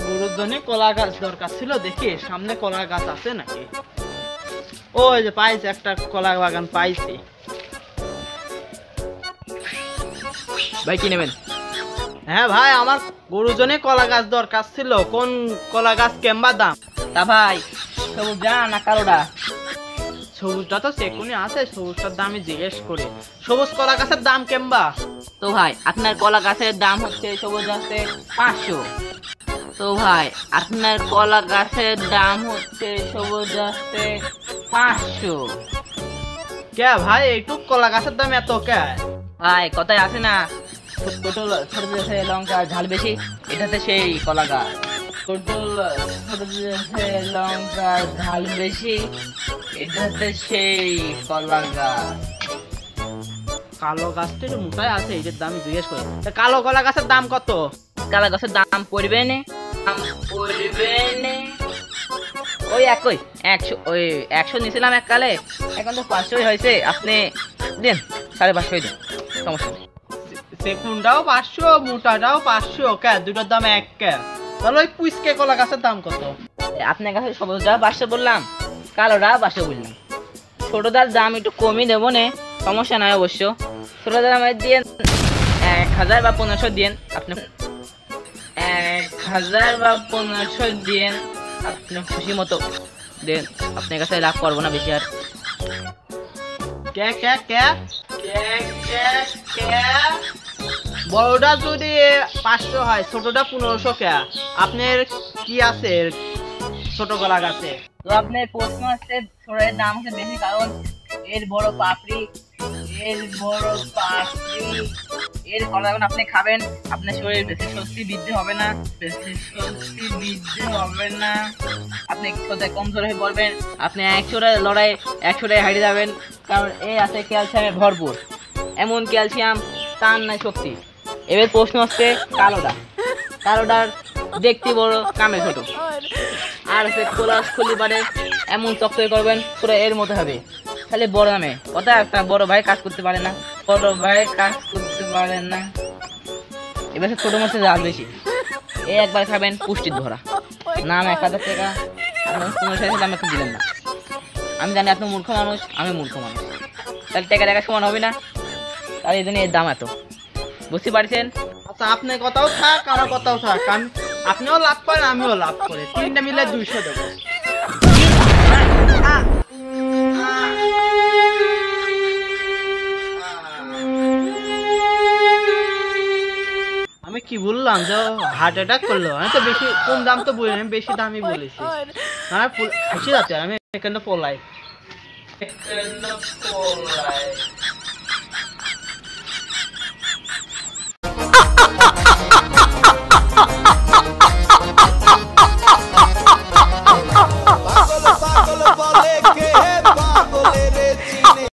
গরুর জন্য কলা গাছ দরকার ছিল, দেখি সামনে কলা গাছ আছে নাকি। ওই যে পাইছি, একটা কলা বাগান পাইছি। ভাই কি নেবেন? হ্যাঁ ভাই, আমার গরুর জন্য কলা গাছ দরকার ছিল। কোন কলা গাছ কেমবা দাম? তা ভাই সবুজটা না কালোটা? সবুজটা তো চেকুনি আছে, সবুজটার দামই জিজ্ঞেস করি। সবুজ কলা গাছের দাম কেমবা? তো ভাই আপনার কলা গাছের দাম হচ্ছে সবুজ গাছে 500। তো ভাই আপনার কলা গাছের দাম হচ্ছে সবুজ গাছে 500। কে ভাই, এইটুক কলা গাছের দাম এত কে? ভাই কথায় আছে না, ছোট ছোট দেশে লঙ্কা ঝাল বেশি, এটাতে সেই কলা গাছ। ছোট দেশে লঙ্কা ঝাল বেশি, এটাতে সেই কলা গাছ। কালো গাছটা একটু মোটাই আছে, এটার দাম জিজ্ঞেস করি। তা কালো কলা গাছের দাম কত? কালা গাছের দাম পড়বে না, দাম পড়বে না ওই একই 100। ওই 100 নিয়েছিলাম এককালে, এখন তো 500 হয়েছে। আপনি দেন 550 দেন, সমস্যা নেই। সেকুনটাও 500, মোটাটাও 500, কে দুটোর দাম এক কে? তাহলে ওই পুইসকে কলা গাছের দাম কত? আপনার কাছে সবুজটা 500 বললাম, কালোটা 500 বললাম। ছোটটার দাম একটু কমই দেবো না, সমস্যা নয় অবশ্য। ছোটটার দাম দিয়ে 1000 বা 1500 দিন। আপনি 1000 বা 1500 দিন, আপনি খুশি মতো দেন। আপনার কাছে লাভ করবো না বেশি আর। কে কে কে কে কে কে বড়টা যদি 500 হয়, ছোটটা 1500 কে? আপনার কি আছে ছোট কলা গাছে? তো আপনার প্রশ্ন হচ্ছে ছোটের দাম হচ্ছে বেশি, কারণ এর বড় পাপড়ি, এর বড় পাপড়ি, এর কলা যখন আপনি খাবেন আপনার শরীরে বেশি শক্তি বৃদ্ধি হবে না, বেশি শক্তি বৃদ্ধি হবে না। আপনি কোথায় কমজোর হয়ে পড়বেন, আপনি 100টায় লড়াই 100টায় হারিয়ে যাবেন। কারণ এই আছে ক্যালসিয়ামে ভরপুর, এমন ক্যালসিয়াম তার নাই শক্তি। এবার প্রশ্ন হচ্ছে কালোটা। কালোটার দেখতে বড়, কামে ছোট, আর হচ্ছে কোলাস খুলি পারে এমন চক্কর করবেন পুরো এর মতো হবে। খালি বড় নামে কথা, একটা বড় ভাই কাজ করতে পারে না, বড় ভাই কাজ করতে পারে না। এবার ছোট মধ্যে জাল বেশি, এই একবার খাবেন পুষ্টির ধরা। নাম 1000 টাকা, আপনার 1500 দাম একটু দিলেন না। আমি জানি আপনি মূর্খ মানুষ, আমি মূর্খ মানুষ, তাহলে টাকা টাকা সমান হবে না, তাহলে এই জন্য এর দাম এত। বুঝতে পারছেন? আচ্ছা, আপনার কথাও থাক, আমার কথাও থাক। আপনিও লাভ করেন, আমিও লাভ করি, তিনটা মিলে 200 দেবো। আমি কি বললাম যে হার্ট অ্যাটাক করলো? আমি তো বেশি কম দাম তো বলি, আমি বেশি দামই বলেছি। আমার হাসি যাচ্ছে, আমি এখানে পলাই।